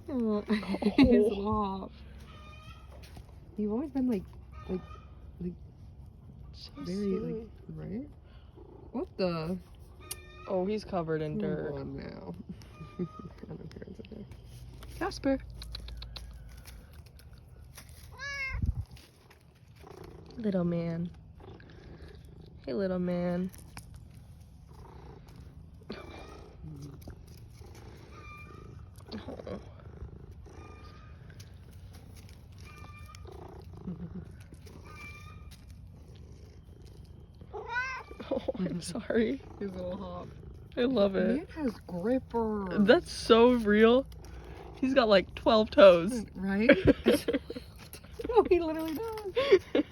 Oh, his hop. You've always been like So very silly. right? What the? Oh, he's covered in dirt. Come on now. I don't care. It's okay. Casper. Little man. Hey, little man. Oh. Oh, I'm sorry. His little hop. I love it. Man has gripper. That's so real. He's got like 12 toes. Right? No, he literally does.